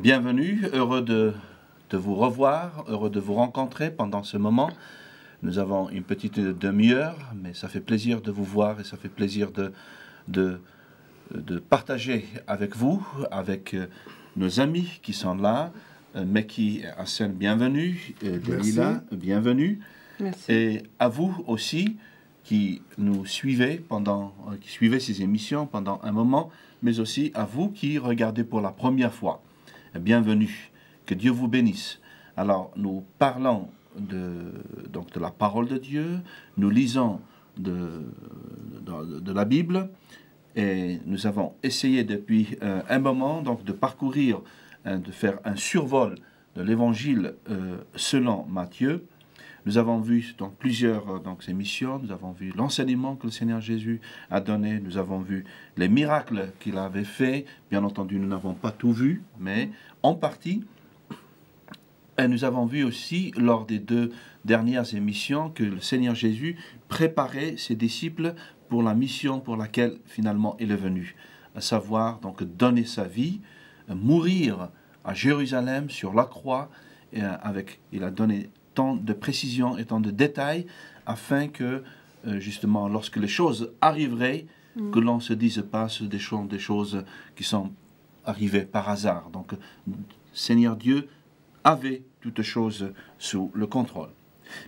Bienvenue, heureux de vous revoir, heureux de vous rencontrer pendant ce moment. Nous avons une petite demi-heure, mais ça fait plaisir de vous voir et ça fait plaisir de partager avec vous, avec nos amis qui sont là. Meki Hassan, bienvenue. Delila, bienvenue. Merci. Et à vous aussi qui nous suivez qui suivez ces émissions pendant un moment, mais aussi à vous qui regardez pour la première fois. Bienvenue, que Dieu vous bénisse. Alors, nous parlons de la parole de Dieu, nous lisons de la Bible, et nous avons essayé depuis un moment de parcourir, de faire un survol de l'Évangile selon Matthieu. Nous avons vu dans plusieurs émissions, nous avons vu l'enseignement que le Seigneur Jésus a donné, nous avons vu les miracles qu'il avait faits. Bien entendu, nous n'avons pas tout vu, mais en partie. Et nous avons vu aussi, lors des 2 dernières émissions, que le Seigneur Jésus préparait ses disciples pour la mission pour laquelle finalement il est venu, à savoir donner sa vie, mourir à Jérusalem sur la croix, et il a donné tant de précision et tant de détails afin que, justement, lorsque les choses arriveraient, que l'on se dise pas des choses qui sont arrivées par hasard. Donc, Seigneur Dieu avait toutes choses sous le contrôle.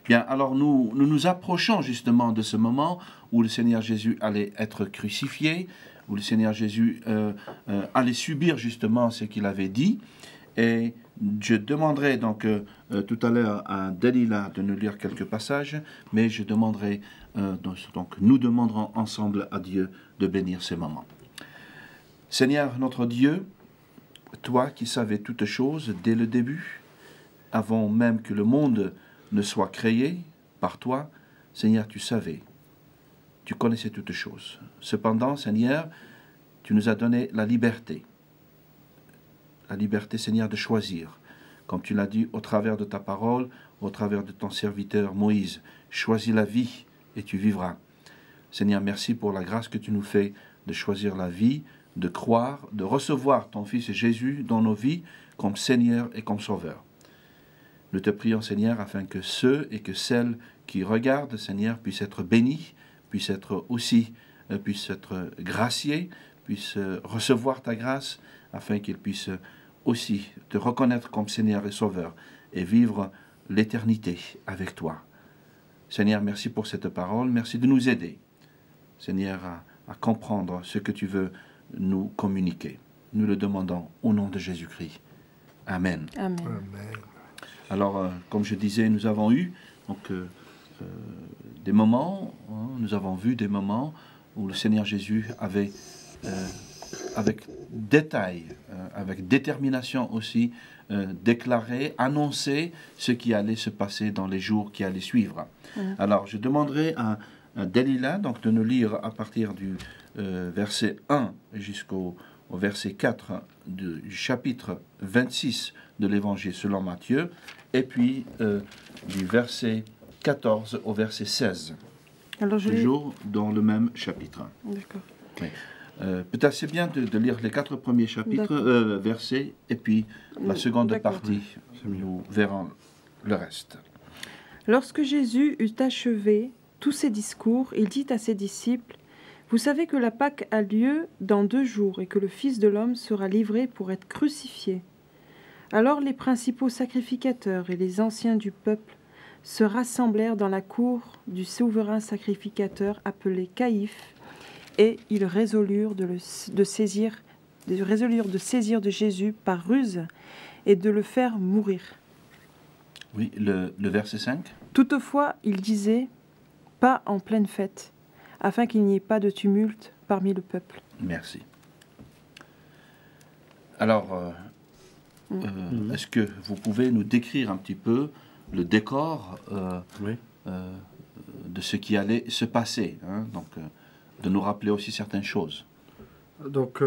Bien, alors nous approchons justement de ce moment où le Seigneur Jésus allait être crucifié, où le Seigneur Jésus allait subir justement ce qu'il avait dit. Et je demanderai tout à l'heure à Delila de nous lire quelques passages, mais je demanderai, nous demanderons ensemble à Dieu de bénir ces moments. Seigneur notre Dieu, toi qui savais toutes choses dès le début, avant même que le monde ne soit créé par toi, Seigneur, tu savais, tu connaissais toutes choses. Cependant, Seigneur, tu nous as donné la liberté, Seigneur, de choisir. Comme tu l'as dit au travers de ta parole, au travers de ton serviteur Moïse, choisis la vie et tu vivras. Seigneur, merci pour la grâce que tu nous fais de choisir la vie, de croire, de recevoir ton Fils Jésus dans nos vies comme Seigneur et comme Sauveur. Nous te prions, Seigneur, afin que ceux et que celles qui regardent, Seigneur, puissent être bénis, puissent être graciés, puissent recevoir ta grâce, afin qu'ils puissent aussi te reconnaître comme Seigneur et Sauveur et vivre l'éternité avec toi. Seigneur, merci pour cette parole, merci de nous aider, Seigneur, à comprendre ce que tu veux nous communiquer. Nous le demandons au nom de Jésus-Christ. Amen. Amen. Amen. Alors, comme je disais, nous avons eu des moments, nous avons vu des moments où le Seigneur Jésus avait, avec détail, avec détermination aussi, déclaré, annoncé ce qui allait se passer dans les jours qui allaient suivre. Alors, je demanderai à Delila de nous lire à partir du verset 1 jusqu'au verset 4 du chapitre 26 de l'Évangile selon Matthieu, et puis du verset 14 au verset 16, Alors, toujours dans le même chapitre. D'accord. Oui. Peut-être c'est bien de lire les 4 premiers chapitres, versets, et puis la seconde partie, nous verrons le reste. Lorsque Jésus eut achevé tous ses discours, il dit à ses disciples, « Vous savez que la Pâque a lieu dans 2 jours et que le Fils de l'homme sera livré pour être crucifié. » Alors les principaux sacrificateurs et les anciens du peuple se rassemblèrent dans la cour du souverain sacrificateur appelé Caïphe, et ils résolurent de saisir de Jésus par ruse et de le faire mourir. Oui, le verset 5. Toutefois, il disait, pas en pleine fête, afin qu'il n'y ait pas de tumulte parmi le peuple. Merci. Alors, est-ce que vous pouvez nous décrire un petit peu le décor de ce qui allait se passer, de nous rappeler aussi certaines choses. Donc,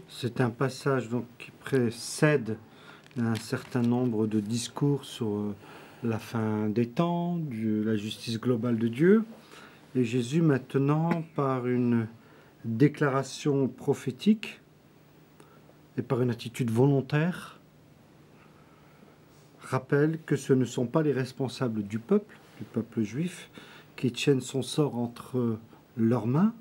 c'est un passage qui précède un certain nombre de discours sur la fin des temps, la justice globale de Dieu. Et Jésus, maintenant, par une déclaration prophétique, et par une attitude volontaire, rappelle que ce ne sont pas les responsables du peuple juif, qui tiennent son sort entre leurs mains,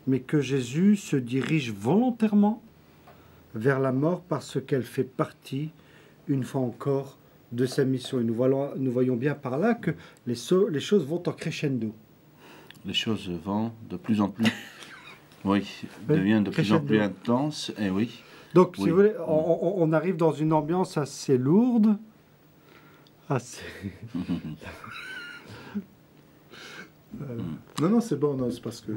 mais que Jésus se dirige volontairement vers la mort parce qu'elle fait partie, une fois encore, de sa mission. Et nous voyons bien par là que les choses vont en crescendo. Les choses vont de plus en plus, deviennent de plus en plus intenses, et oui. Donc, si vous voulez, on arrive dans une ambiance assez lourde, assez... Non, c'est bon, non, c'est parce que...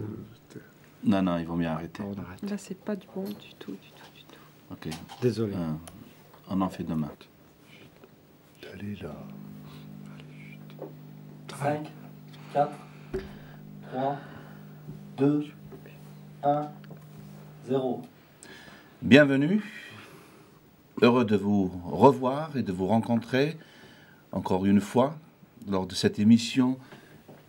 Non, il vaut mieux arrêter. On arrête. Là, c'est pas du bon du tout. Ok. Désolé. On en fait demain. Allez là. 5, 4, 3, 2, 1, 0. Bienvenue. Heureux de vous revoir et de vous rencontrer encore une fois lors de cette émission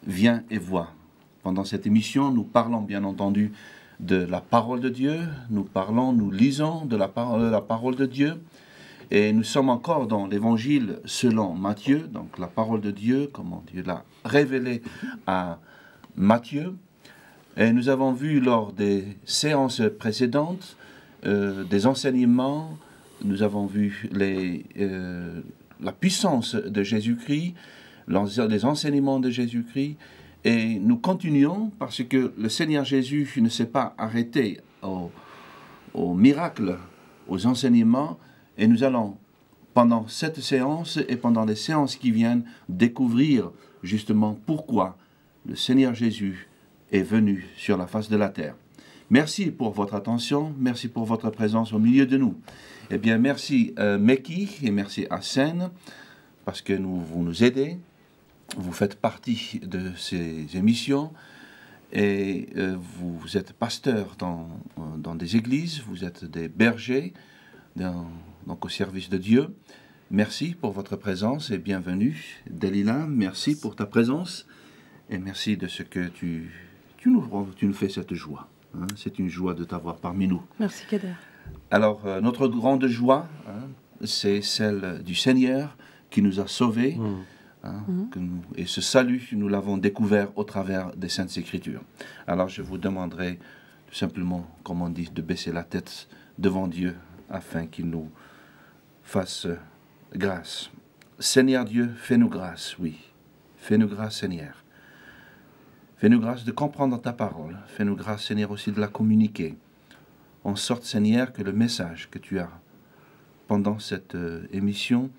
Viens et vois. Pendant cette émission, nous parlons bien entendu de la parole de Dieu, nous lisons de la parole de Dieu, et nous sommes encore dans l'évangile selon Matthieu, donc la parole de Dieu, comment Dieu l'a révélée à Matthieu. Et nous avons vu lors des séances précédentes des enseignements, nous avons vu la puissance de Jésus-Christ, les enseignements de Jésus-Christ, et nous continuons parce que le Seigneur Jésus ne s'est pas arrêté aux miracles, aux enseignements, et nous allons, pendant cette séance et pendant les séances qui viennent, découvrir justement pourquoi le Seigneur Jésus est venu sur la face de la terre. Merci pour votre attention, merci pour votre présence au milieu de nous. Eh bien, merci Meki et merci à Sen, parce que vous nous aidez. Vous faites partie de ces émissions et vous êtes pasteur dans des églises, vous êtes des bergers donc au service de Dieu. Merci pour votre présence et bienvenue. Dalila, merci pour ta présence et merci de ce que tu nous fais cette joie. Hein. C'est une joie de t'avoir parmi nous. Merci Kader. Alors, notre grande joie, c'est celle du Seigneur qui nous a sauvés. Et ce salut, nous l'avons découvert au travers des Saintes Écritures. Alors je vous demanderai tout simplement, comme on dit, de baisser la tête devant Dieu afin qu'il nous fasse grâce. Seigneur Dieu, fais-nous grâce, oui. Fais-nous grâce, Seigneur. Fais-nous grâce de comprendre ta parole. Fais-nous grâce, Seigneur, aussi de la communiquer. En sorte, Seigneur, que le message que tu as pendant cette émission,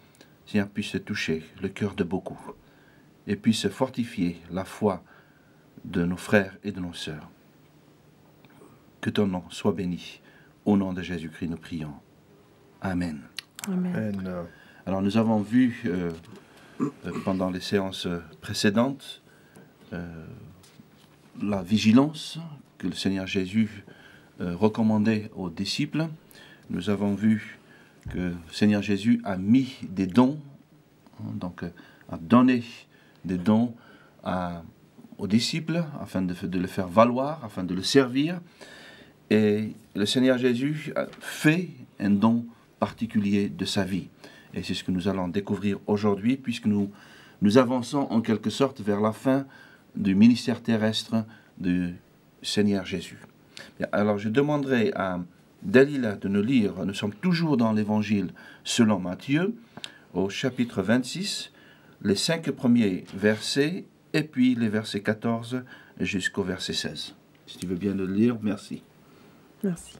Seigneur, puisse toucher le cœur de beaucoup et puisse fortifier la foi de nos frères et de nos sœurs. Que ton nom soit béni. Au nom de Jésus-Christ, nous prions. Amen. Amen. Alors, nous avons vu pendant les séances précédentes la vigilance que le Seigneur Jésus recommandait aux disciples. Nous avons vu que le Seigneur Jésus a mis des dons, donc a donné des dons aux disciples afin de le faire valoir, afin de le servir. Et le Seigneur Jésus a fait un don particulier de sa vie. Et c'est ce que nous allons découvrir aujourd'hui, puisque nous avançons en quelque sorte vers la fin du ministère terrestre du Seigneur Jésus. Bien, alors je demanderai à Dalila de nous lire, nous sommes toujours dans l'évangile selon Matthieu, au chapitre 26, les 5 premiers versets, et puis les versets 14 jusqu'au verset 16. Si tu veux bien le lire, merci. Merci.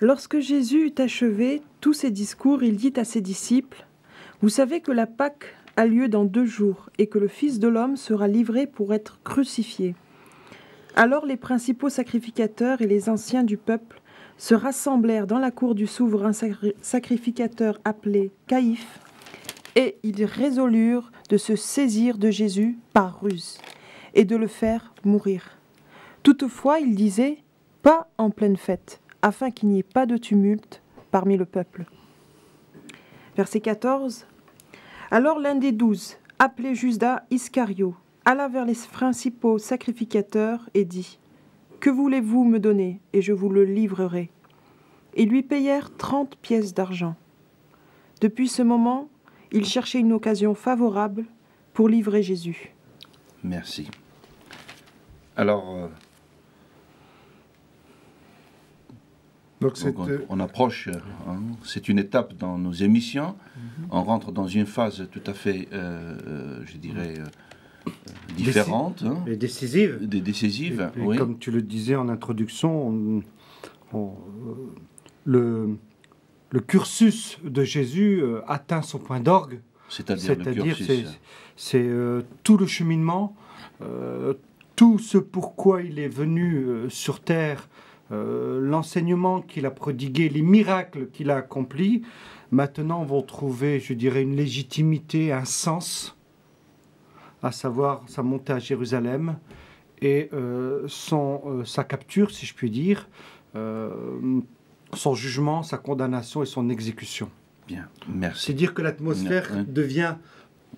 Lorsque Jésus eut achevé tous ses discours, il dit à ses disciples, « Vous savez que la Pâque a lieu dans 2 jours, et que le Fils de l'homme sera livré pour être crucifié. » Alors les principaux sacrificateurs et les anciens du peuple se rassemblèrent dans la cour du souverain sacrificateur appelé Caïphe, et ils résolurent de se saisir de Jésus par ruse, et de le faire mourir. Toutefois, ils disaient, « Pas en pleine fête, afin qu'il n'y ait pas de tumulte parmi le peuple. » Verset 14. Alors l'un des 12, appelé Judas Iscario, alla vers les principaux sacrificateurs et dit, « Que voulez-vous me donner, et je vous le livrerai. » et lui payèrent 30 pièces d'argent. Depuis ce moment, il cherchait une occasion favorable pour livrer Jésus. Merci. Alors, Donc donc on approche, hein, c'est une étape dans nos émissions. On rentre dans une phase tout à fait, je dirais, différente, hein, Et décisive. décisive. Et Oui. comme tu le disais en introduction, le cursus de Jésus atteint son point d'orgue. C'est-à-dire le C'est-à-dire, cursus. c'est tout le cheminement, tout ce pourquoi il est venu sur terre, l'enseignement qu'il a prodigué, les miracles qu'il a accomplis, maintenant vont trouver, je dirais, une légitimité, un sens, à savoir sa montée à Jérusalem et sa capture, si je puis dire, son jugement, sa condamnation et son exécution. Bien, merci. C'est dire que l'atmosphère Bien. devient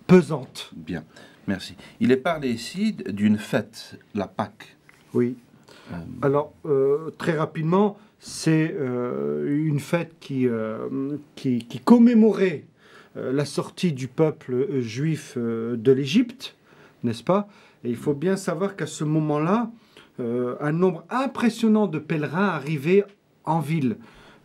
pesante. Bien, merci. Il est parlé ici d'une fête, la Pâque. Oui. Alors, très rapidement, c'est une fête qui commémorait la sortie du peuple juif de l'Égypte, n'est-ce pas? Et il faut bien savoir qu'à ce moment-là, un nombre impressionnant de pèlerins arrivaient en ville,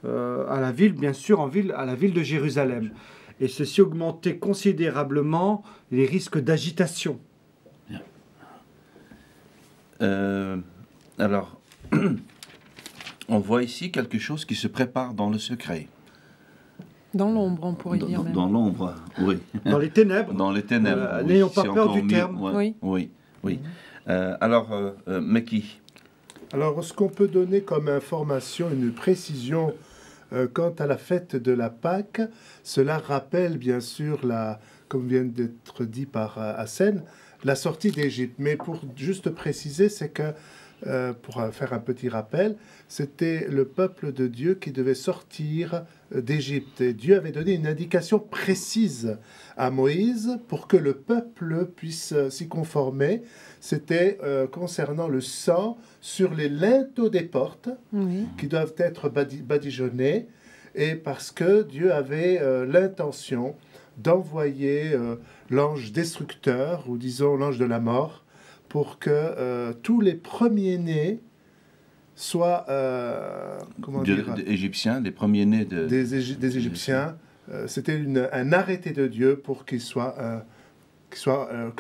à la ville, bien sûr, à la ville de Jérusalem. Et ceci augmentait considérablement les risques d'agitation. Alors, on voit ici quelque chose qui se prépare dans le secret. Dans l'ombre, on pourrait dire même. Dans l'ombre, oui. Dans les ténèbres. Dans les ténèbres. Oui, N'ayons pas c'est peur encore du mieux. terme. Ouais, Oui. Oui, oui. Alors, Meki, Alors, ce qu'on peut donner comme information, une précision quant à la fête de la Pâque, cela rappelle bien sûr, comme vient d'être dit par Hassen, la sortie d'Égypte. Mais pour juste préciser, c'est que, pour faire un petit rappel, c'était le peuple de Dieu qui devait sortir d'Égypte. Et Dieu avait donné une indication précise à Moïse pour que le peuple puisse s'y conformer. C'était concernant le sang sur les linteaux des portes, Oui. qui doivent être badigeonnés, et parce que Dieu avait l'intention d'envoyer l'ange destructeur, ou disons l'ange de la mort, pour que tous les premiers-nés soient, Égyptiens, les premiers-nés des Égyptiens. C'était un arrêté de Dieu pour que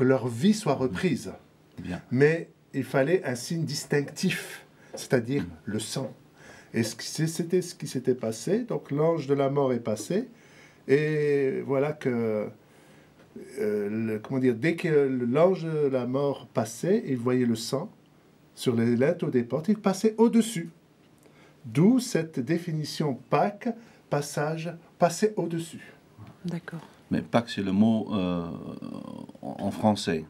leur vie soit reprise. Bien. Mais il fallait un signe distinctif, c'est-à-dire le sang. Et c'était ce qui s'était passé. Donc l'ange de la mort est passé. Et voilà que, dès que l'ange de la mort passait, il voyait le sang sur les linteaux des portes, il passait au-dessus. D'où cette définition Pâques, passage, passer au-dessus. D'accord. Mais Pâques, c'est le mot en français.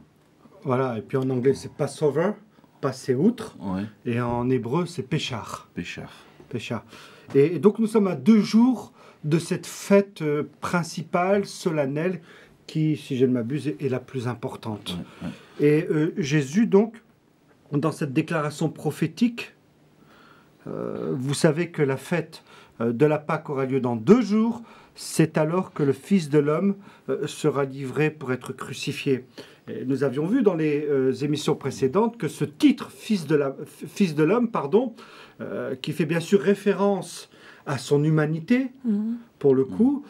Voilà, et puis en anglais, c'est Passover, passer outre, Oui, et en hébreu, c'est Péchar. pécheur. Péchar. Et donc nous sommes à 2 jours de cette fête principale, solennelle, qui, si je ne m'abuse, est la plus importante. Ouais. Et Jésus, donc, dans cette déclaration prophétique, vous savez que la fête de la Pâque aura lieu dans 2 jours, c'est alors que le Fils de l'homme sera livré pour être crucifié. Et nous avions vu dans les émissions précédentes que ce titre, Fils de l'homme, qui fait bien sûr référence à son humanité, pour le coup,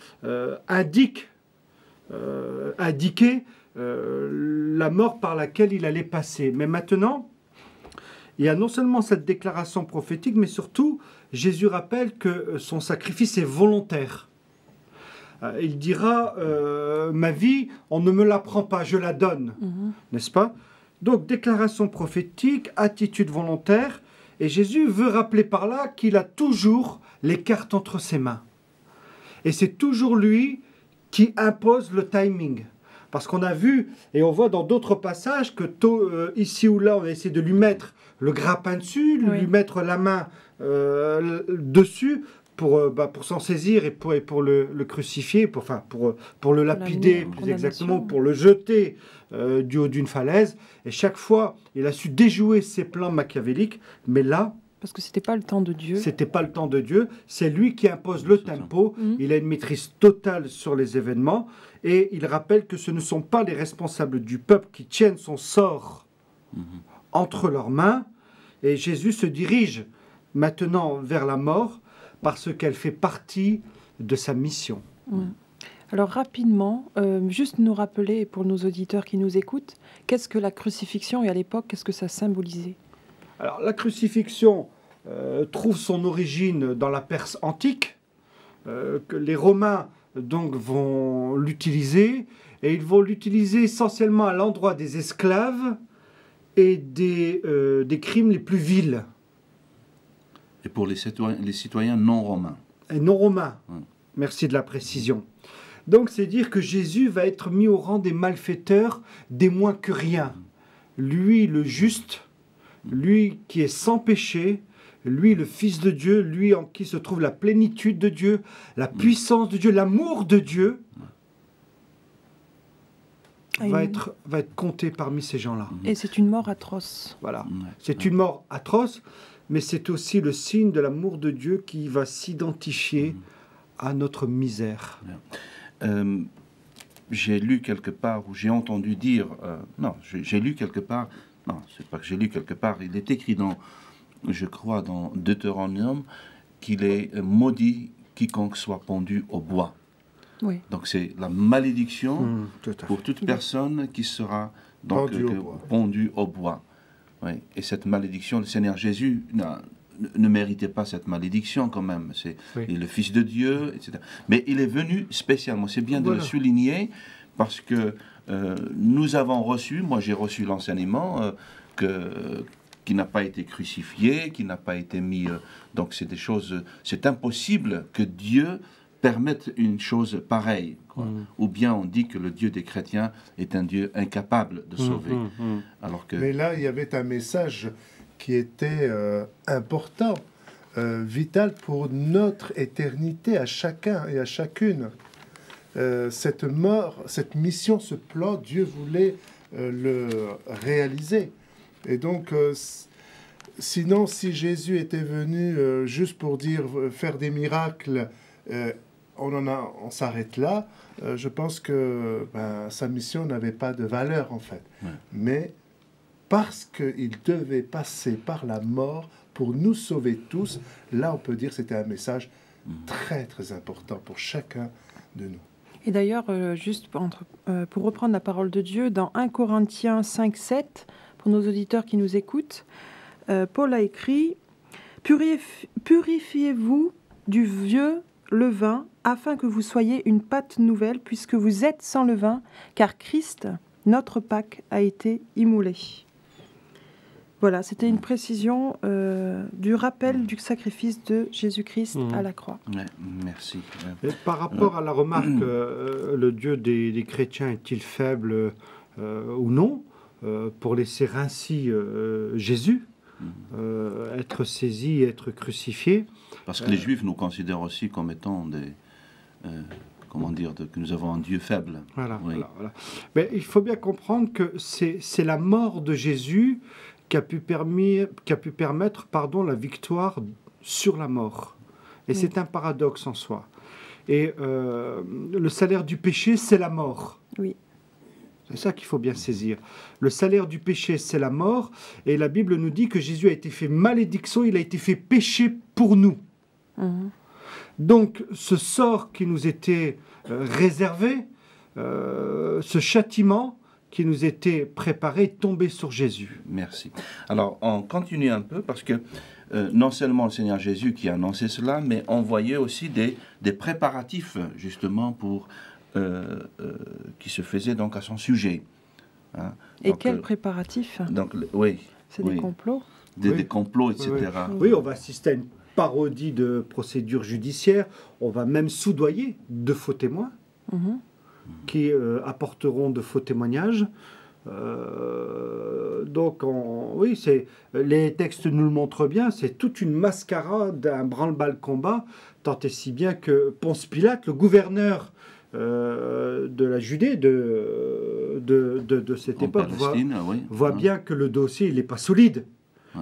indiquait la mort par laquelle il allait passer. Mais maintenant, il y a non seulement cette déclaration prophétique, mais surtout, Jésus rappelle que son sacrifice est volontaire. Il dira, ma vie, on ne me la prend pas, je la donne, n'est-ce pas? Donc, déclaration prophétique, attitude volontaire, et Jésus veut rappeler par là qu'il a toujours les cartes entre ses mains. Et c'est toujours lui qui impose le timing. Parce qu'on a vu, et on voit dans d'autres passages, que ici ou là, on a essayé de lui mettre le grappin dessus, Oui. lui mettre la main dessus, pour s'en saisir et pour le crucifier, pour le lapider, en plus exactement, condamnation. pour le jeter du haut d'une falaise. Et chaque fois, il a su déjouer ses plans machiavéliques. Mais là, Parce que c'était pas le temps de Dieu. C'était pas le temps de Dieu. C'est lui qui impose le C'est ça. tempo. Mhm. Il a une maîtrise totale sur les événements. Et il rappelle que ce ne sont pas les responsables du peuple qui tiennent son sort entre leurs mains. Et Jésus se dirige maintenant vers la mort parce qu'elle fait partie de sa mission. Alors rapidement, juste nous rappeler pour nos auditeurs qui nous écoutent, qu'est-ce que la crucifixion et à l'époque, qu'est-ce que ça symbolisait? Alors la crucifixion trouve son origine dans la Perse antique, que les Romains donc vont l'utiliser, et ils vont l'utiliser essentiellement à l'endroit des esclaves et des crimes les plus vils, Et pour les citoyens non romains. et non romains. Ouais. Merci de la précision. Donc c'est dire que Jésus va être mis au rang des malfaiteurs, des moins que rien. Lui le juste, lui qui est sans péché, lui le Fils de Dieu, lui en qui se trouve la plénitude de Dieu, la puissance de Dieu, l'amour de Dieu, va être compté parmi ces gens-là. Et c'est une mort atroce. Voilà. Ouais. C'est une mort atroce, mais c'est aussi le signe de l'amour de Dieu qui va s'identifier à notre misère. J'ai lu quelque part, ou j'ai entendu dire, non, j'ai lu quelque part, non, c'est pas que j'ai lu quelque part, il est écrit dans, je crois, dans Deutéronome, qu'il est maudit quiconque soit pendu au bois. Oui. Donc c'est la malédiction Tout à fait. pour toute personne qui sera donc, Pendu au bois. pendu au bois. Oui. Et cette malédiction, le Seigneur Jésus ne méritait pas cette malédiction quand même. C'est Oui. il est le Fils de Dieu, etc. Mais il est venu spécialement. C'est bien de Voilà. le souligner parce que nous avons reçu, moi j'ai reçu l'enseignement qui n'a pas été crucifié, qui n'a pas été mis... donc c'est des choses... C'est impossible que Dieu permette une chose pareille. Quoi. Ou bien on dit que le Dieu des chrétiens est un Dieu incapable de sauver. Alors que... Mais là, il y avait un message qui était important, vital pour notre éternité, à chacun et à chacune. Cette mort, cette mission, ce plan, Dieu voulait le réaliser. Et donc, sinon, si Jésus était venu juste pour dire faire des miracles, on s'arrête là. Je pense que sa mission n'avait pas de valeur en fait. Ouais. Mais parce qu'il devait passer par la mort pour nous sauver tous, là on peut dire que c'était un message très très important pour chacun de nous. Et d'ailleurs, juste pour reprendre la parole de Dieu, dans 1 Corinthiens 5, 7, pour nos auditeurs qui nous écoutent, Paul a écrit « Purifiez-vous du vieux levain, afin que vous soyez une pâte nouvelle, puisque vous êtes sans levain, car Christ, notre Pâque, a été immolé. » Voilà, c'était une précision du rappel du sacrifice de Jésus-Christ à la croix. Ouais, merci. Et par rapport à la remarque, le Dieu des chrétiens est-il faible ou non, pour laisser ainsi Jésus être saisi, être crucifié. Parce que les Juifs nous considèrent aussi comme étant des... comment dire, que nous avons un Dieu faible. Voilà, Oui. voilà. Mais il faut bien comprendre que c'est la mort de Jésus qui a pu permettre la victoire sur la mort. Et c'est un paradoxe en soi. Et le salaire du péché, c'est la mort. Oui. C'est ça qu'il faut bien saisir. Le salaire du péché, c'est la mort. Et la Bible nous dit que Jésus a été fait malédiction, il a été fait péché pour nous. Donc, ce sort qui nous était réservé, ce châtiment qui nous était préparé, est tombé sur Jésus. Merci. Alors, on continue un peu parce que non seulement le Seigneur Jésus qui a annoncé cela, mais on voyait aussi des préparatifs, justement, qui se faisaient donc à son sujet. Hein. Et Donc, quel préparatif? donc, oui. C'est oui. des complots? Des complots, etc. Oui, on va assister à une parodie de procédure judiciaire. On va même soudoyer de faux témoins qui apporteront de faux témoignages. Donc, oui, les textes nous le montrent bien, c'est toute une mascarade, un branle-bas combat, tant et si bien que Ponce Pilate, le gouverneur de la Judée de cette En époque, Palestine, oui. voit bien que le dossier il n'est pas solide.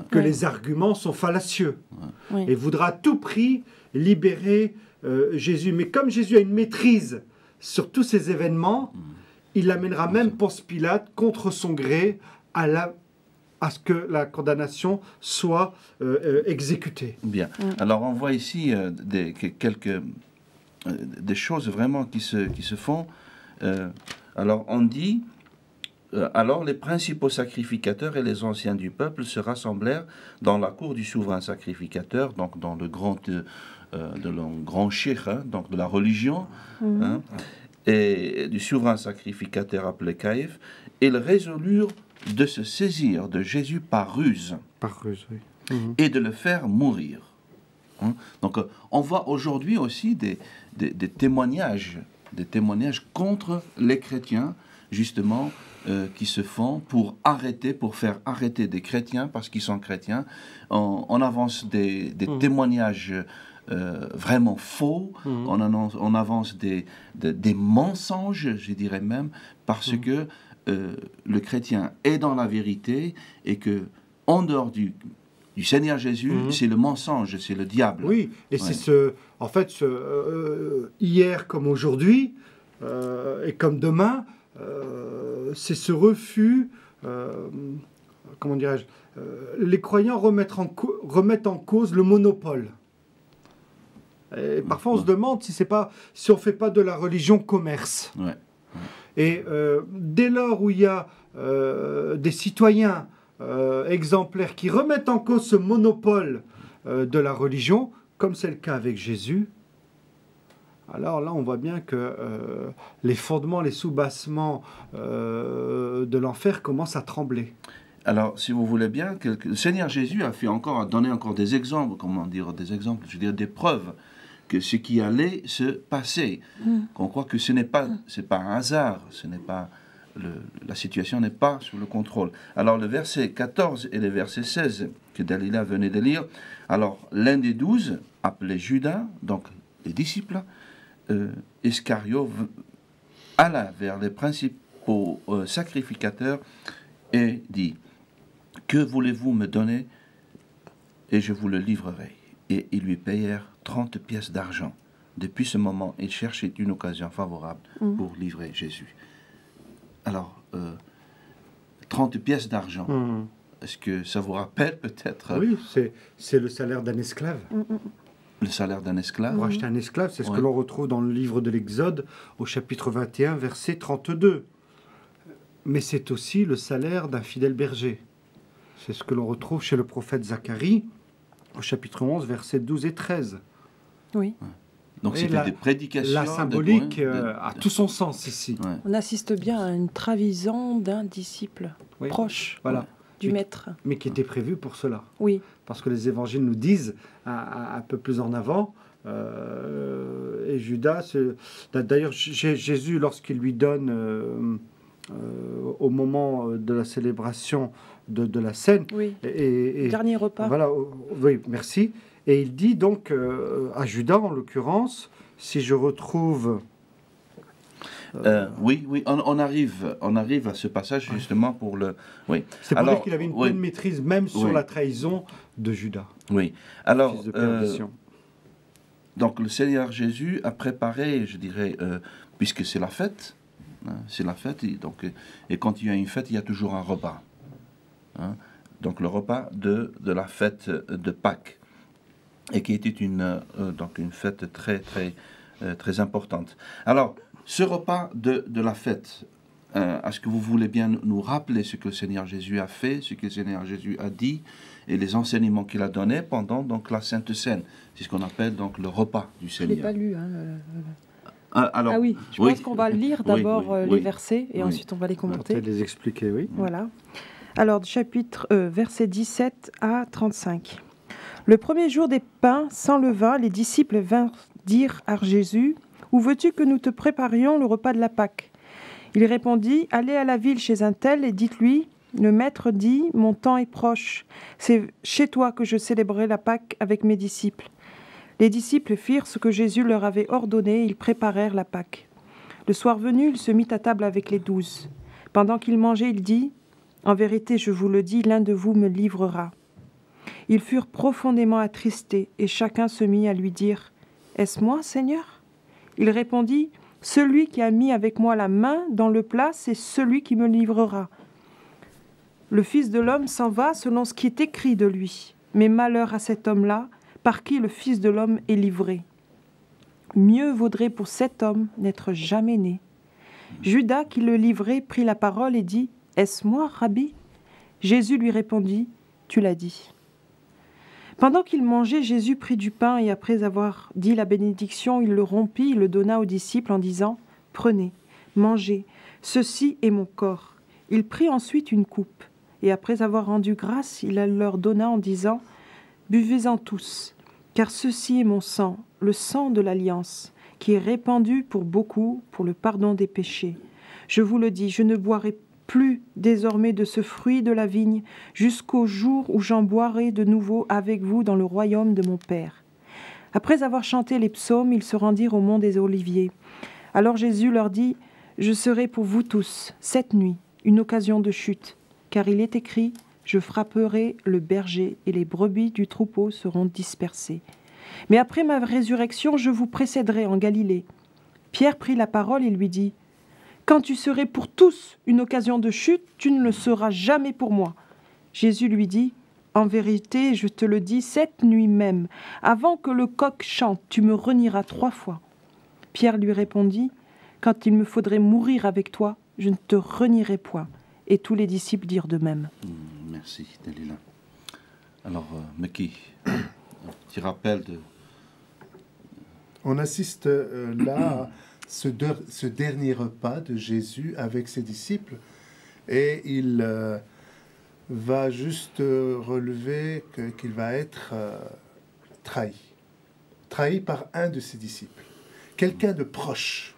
que Ouais. les arguments sont fallacieux Oui. et voudra à tout prix libérer Jésus. Mais comme Jésus a une maîtrise sur tous ces événements, il l'amènera même, Ponce Pilate, contre son gré, à ce que la condamnation soit exécutée. Bien. Alors, on voit ici quelques des choses vraiment qui se font. Alors, on dit, alors les principaux sacrificateurs et les anciens du peuple se rassemblèrent dans la cour du souverain sacrificateur, donc dans le grand cheikh, hein, donc de la religion, hein, et du souverain sacrificateur appelé Caïphe, et ils résolurent de se saisir de Jésus par ruse Par ruse, oui. et de le faire mourir. Hein. Donc, on voit aujourd'hui aussi des témoignages contre les chrétiens, justement, qui se font pour faire arrêter des chrétiens parce qu'ils sont chrétiens. On avance des témoignages vraiment faux, on avance des mensonges, je dirais même, parce que le chrétien est dans la vérité et que en dehors du Seigneur Jésus, c'est le mensonge, c'est le diable. Oui, et c'est en fait, hier comme aujourd'hui, et comme demain, c'est ce refus, comment dirais-je, les croyants remettent en cause le monopole. Et parfois on se demande si on ne fait pas de la religion commerce. Ouais. Et dès lors où il y a des citoyens exemplaires qui remettent en cause ce monopole de la religion, comme c'est le cas avec Jésus, alors là on voit bien que les fondements, les soubassements de l'enfer commencent à trembler. Alors, si vous voulez bien, le Seigneur Jésus a donné encore des exemples, des preuves que ce qui allait se passer. Qu'on croit que c'est pas un hasard, la situation n'est pas sous le contrôle. Alors, le verset 14 et le verset 16 que Dalila venait de lire, alors l'un des 12, appelé Judas, donc les disciples, Iscario, alla vers les principaux sacrificateurs et dit: que voulez-vous me donner et je vous le livrerai. Et ils lui payèrent 30 pièces d'argent. Depuis ce moment, il cherchait une occasion favorable pour livrer Jésus. Alors, 30 pièces d'argent, est-ce que ça vous rappelle peut-être Oui, c'est le salaire d'un esclave. le salaire d'un esclave? Pour acheter un esclave, c'est ce Ouais. que l'on retrouve dans le livre de l'Exode, au chapitre 21, verset 32. Mais c'est aussi le salaire d'un fidèle berger. C'est ce que l'on retrouve chez le prophète Zacharie, au chapitre 11, versets 12 et 13. Oui. Donc Et c'était des prédications. La symbolique de- a tout son sens ici. Ouais. On assiste bien à une trahison d'un disciple Oui. proche Voilà. du Oui. maître. Mais qui était prévu pour cela. Oui. Parce que les évangiles nous disent, un peu plus en avant, et Judas, d'ailleurs Jésus, lorsqu'il lui donne, au moment de la célébration de la scène, Oui. et Dernier repas. voilà, oui, merci, et il dit donc à Judas, en l'occurrence, si je retrouve... Oui, on arrive à ce passage justement pour le... Oui. C'est pour Alors, dire qu'il avait une oui. pleine maîtrise même sur Oui. la trahison de Judas, Oui. Alors, fils de perdition. donc le Seigneur Jésus a préparé, je dirais, puisque c'est la fête, hein, c'est la fête, et quand il y a une fête, il y a toujours un repas. Hein. Donc le repas de la fête de Pâques, et qui était donc une fête très, très, très importante. Alors, ce repas de la fête, est-ce que vous voulez bien nous rappeler ce que le Seigneur Jésus a fait, ce que le Seigneur Jésus a dit, et les enseignements qu'il a donnés pendant donc la Sainte Seine? C'est ce qu'on appelle donc le repas du Je ne l'ai Seigneur. pas lu. Hein, Alors, ah oui, je oui. pense qu'on va lire Oui, d'abord oui, les oui. versets et Oui. ensuite on va les On va commenter. peut-être les expliquer, oui. Voilà. Alors, versets 17 à 35. Le premier jour des pains sans levain, les disciples vinrent dire à Jésus: où veux-tu que nous te préparions le repas de la Pâque? Il répondit: allez à la ville chez un tel et dites-lui: le maître dit, mon temps est proche. C'est chez toi que je célébrerai la Pâque avec mes disciples. Les disciples firent ce que Jésus leur avait ordonné, ils préparèrent la Pâque. Le soir venu, il se mit à table avec les 12. Pendant qu'il mangeait, il dit: en vérité, je vous le dis, l'un de vous me livrera. Ils furent profondément attristés, et chacun se mit à lui dire « Est-ce moi, Seigneur ?» Il répondit « Celui qui a mis avec moi la main dans le plat, c'est celui qui me livrera. Le Fils de l'homme s'en va selon ce qui est écrit de lui. Mais malheur à cet homme-là, par qui le Fils de l'homme est livré. Mieux vaudrait pour cet homme n'être jamais né. » Judas, qui le livrait, prit la parole et dit « Est-ce moi, Rabbi ?» Jésus lui répondit « Tu l'as dit. » Pendant qu'il mangeait, Jésus prit du pain et après avoir dit la bénédiction, il le rompit, il le donna aux disciples en disant « Prenez, mangez, ceci est mon corps. » Il prit ensuite une coupe et après avoir rendu grâce, il la leur donna en disant « Buvez-en tous, car ceci est mon sang, le sang de l'alliance, qui est répandu pour beaucoup pour le pardon des péchés. Je vous le dis, je ne boirai plus désormais de ce fruit de la vigne, jusqu'au jour où j'en boirai de nouveau avec vous dans le royaume de mon Père. » Après avoir chanté les psaumes, ils se rendirent au mont des Oliviers. Alors Jésus leur dit « Je serai pour vous tous, cette nuit, une occasion de chute, car il est écrit « Je frapperai le berger et les brebis du troupeau seront dispersées. Mais après ma résurrection, je vous précéderai en Galilée. » Pierre prit la parole et lui dit « Quand tu serais pour tous une occasion de chute, tu ne le seras jamais pour moi. » Jésus lui dit « En vérité, je te le dis, cette nuit même, avant que le coq chante, tu me renieras 3 fois. » Pierre lui répondit « Quand il me faudrait mourir avec toi, je ne te renierai point. » Et tous les disciples dirent de même. Merci, Dalila. Alors, Meki, un petit rappel de... On assiste là à ce dernier repas de Jésus avec ses disciples et il va juste relever qu'il va être trahi par un de ses disciples, quelqu'un de proche.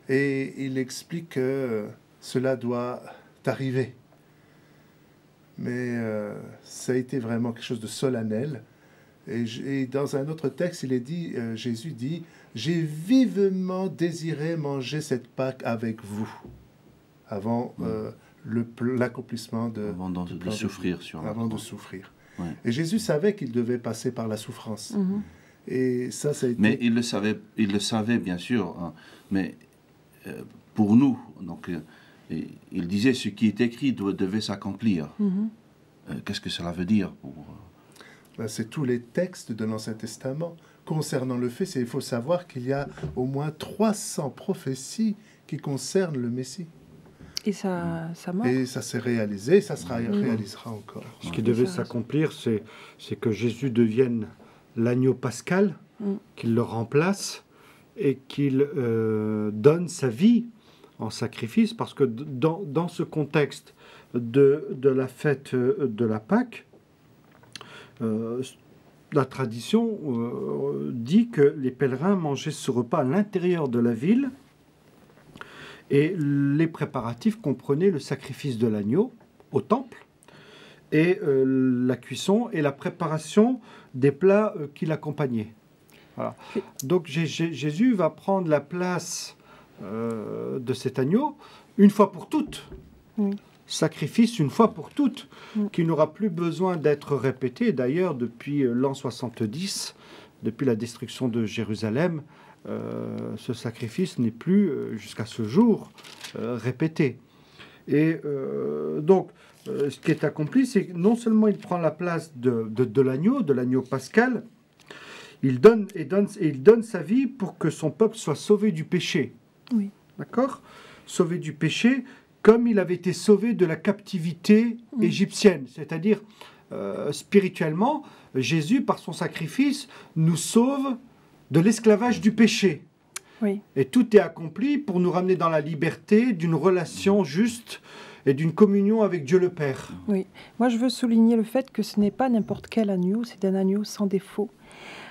Et il explique que cela doit arriver. Mais ça a été vraiment quelque chose de solennel. Et dans un autre texte, il est dit, Jésus dit, « J'ai vivement désiré manger cette Pâque avec vous. » Avant l'accomplissement de... Avant de souffrir sur la Avant croix. de souffrir. Ouais. Et Jésus savait qu'il devait passer par la souffrance. Et ça a été... Mais il le savait bien sûr, hein, mais pour nous, donc, il disait ce qui est écrit devait s'accomplir. Qu'est-ce que cela veut dire pour... C'est tous les textes de l'Ancien Testament. Concernant le fait, il faut savoir qu'il y a au moins 300 prophéties qui concernent le Messie. Et ça mort. Et ça s'est réalisé, ça se réalisera encore. Ce qui devait s'accomplir, c'est que Jésus devienne l'agneau pascal, qu'il le remplace et qu'il donne sa vie en sacrifice, parce que dans ce contexte de la fête de la Pâque, la tradition dit que les pèlerins mangeaient ce repas à l'intérieur de la ville et les préparatifs comprenaient le sacrifice de l'agneau au temple et la cuisson et la préparation des plats qui l'accompagnaient. Voilà. Donc Jésus va prendre la place de cet agneau une fois pour toutes. Sacrifice une fois pour toutes, qui n'aura plus besoin d'être répété. D'ailleurs, depuis l'an 70, depuis la destruction de Jérusalem, ce sacrifice n'est plus, jusqu'à ce jour, répété. Et donc, ce qui est accompli, c'est que non seulement il prend la place de l'agneau pascal, il donne sa vie pour que son peuple soit sauvé du péché. Oui. D'accord ? Sauvé du péché, comme il avait été sauvé de la captivité égyptienne. C'est-à-dire, spirituellement, Jésus, par son sacrifice, nous sauve de l'esclavage du péché. Oui. Et tout est accompli pour nous ramener dans la liberté d'une relation juste et d'une communion avec Dieu le Père. Oui. Moi, je veux souligner le fait que ce n'est pas n'importe quel agneau, c'est un agneau sans défaut.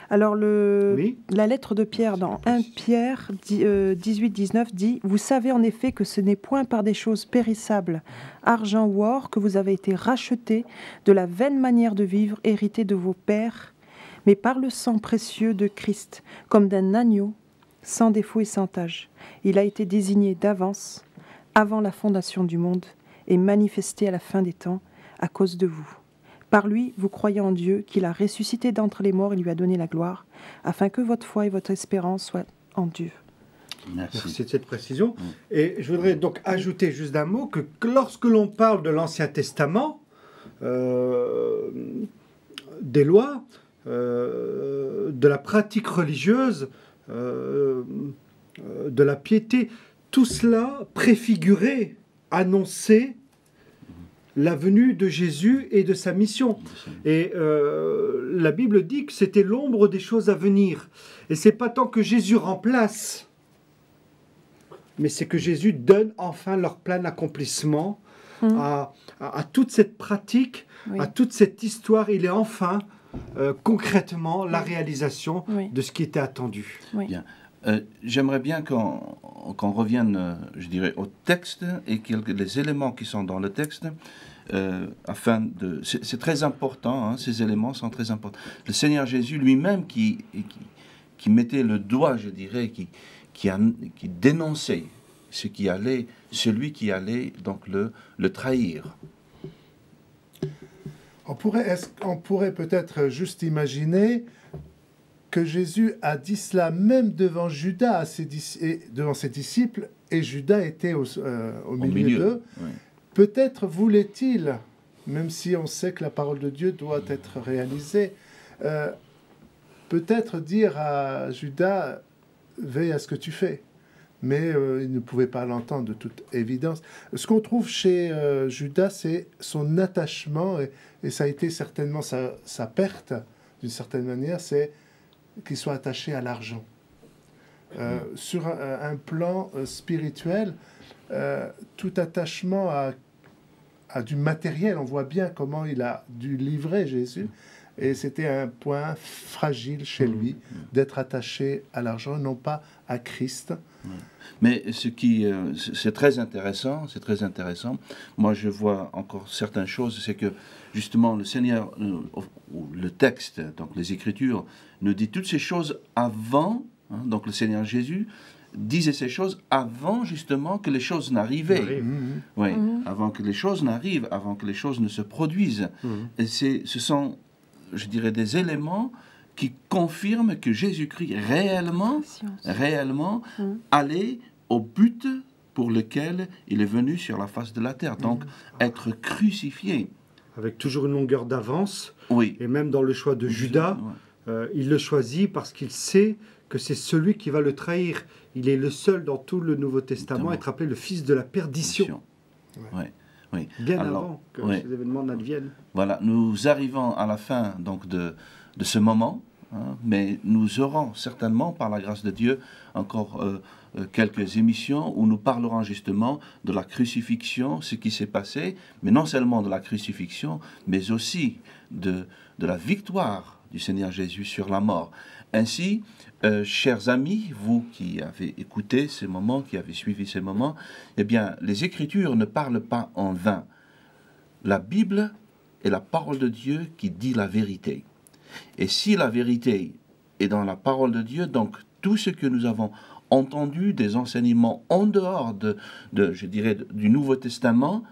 Alors, la lettre de Pierre dans 1 Pierre 18-19 dit « Vous savez en effet que ce n'est point par des choses périssables, argent ou or, que vous avez été rachetés de la vaine manière de vivre héritée de vos pères, mais par le sang précieux de Christ, comme d'un agneau, sans défaut et sans tache. Il a été désigné d'avance, avant la fondation du monde, et manifesté à la fin des temps, à cause de vous. Par lui, vous croyez en Dieu, qu'il a ressuscité d'entre les morts et lui a donné la gloire, afin que votre foi et votre espérance soient en Dieu. Merci de cette précision. Et je voudrais donc ajouter juste d'un mot que lorsque l'on parle de l'Ancien Testament, des lois, de la pratique religieuse, de la piété, tout cela préfigurait, annonçait la venue de Jésus et de sa mission. Et la Bible dit que c'était l'ombre des choses à venir. Et c'est pas tant que Jésus remplace, mais c'est que Jésus donne enfin leur plein accomplissement à toute cette pratique, à toute cette histoire. Il est enfin concrètement la réalisation de ce qui était attendu. Bien. J'aimerais bien qu'on revienne, je dirais, au texte et les éléments qui sont dans le texte, afin de... C'est très important, hein, ces éléments sont très importants. Le Seigneur Jésus lui-même qui mettait le doigt, je dirais, qui dénonçait celui qui allait donc le trahir. On pourrait peut-être juste imaginer que Jésus a dit cela même devant Judas, devant ses disciples, et Judas était au milieu d'eux. Oui. Peut-être voulait-il, même si on sait que la parole de Dieu doit être réalisée, peut-être dire à Judas, veille à ce que tu fais. Mais il ne pouvait pas l'entendre de toute évidence. Ce qu'on trouve chez Judas, c'est son attachement, et ça a été certainement sa perte, d'une certaine manière, c'est qu'il soit attaché à l'argent. Sur un plan spirituel, tout attachement à du matériel, on voit bien comment il a dû livrer Jésus, et c'était un point fragile chez lui, d'être attaché à l'argent, non pas à Christ. Mais c'est très intéressant, c'est très intéressant. Moi, je vois encore certaines choses, c'est que justement le Seigneur, le texte, donc les Écritures, nous dit toutes ces choses avant, hein, donc le Seigneur Jésus disait ces choses avant justement que les choses n'arrivaient. Oui, avant que les choses n'arrivent, avant que les choses ne se produisent. Et ce sont, je dirais, des éléments qui confirment que Jésus-Christ réellement allait au but pour lequel il est venu sur la face de la terre, donc être crucifié. Avec toujours une longueur d'avance, oui. Et même dans le choix de Judas, il le choisit parce qu'il sait que c'est celui qui va le trahir. Il est le seul dans tout le Nouveau Testament à être appelé le fils de la perdition. Oui. Bien avant que ces événements n'adviennent. Voilà, nous arrivons à la fin donc de ce moment, hein, mais nous aurons certainement, par la grâce de Dieu, encore quelques émissions où nous parlerons justement de la crucifixion, ce qui s'est passé, mais non seulement de la crucifixion, mais aussi de la victoire du Seigneur Jésus sur la mort. Ainsi, chers amis, vous qui avez écouté ces moments, qui avez suivi ces moments, eh bien, les Écritures ne parlent pas en vain. La Bible est la parole de Dieu qui dit la vérité. Et si la vérité est dans la parole de Dieu, donc tout ce que nous avons entendu des enseignements en dehors je dirais, du Nouveau Testament,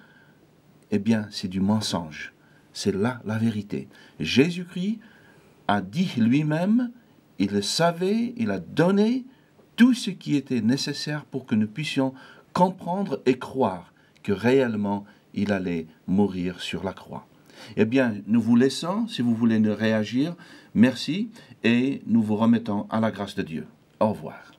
eh bien, c'est du mensonge. C'est là la vérité. Jésus-Christ a dit lui-même, il le savait, il a donné tout ce qui était nécessaire pour que nous puissions comprendre et croire que réellement il allait mourir sur la croix. Eh bien, nous vous laissons, si vous voulez nous réagir, merci, et nous vous remettons à la grâce de Dieu. Au revoir.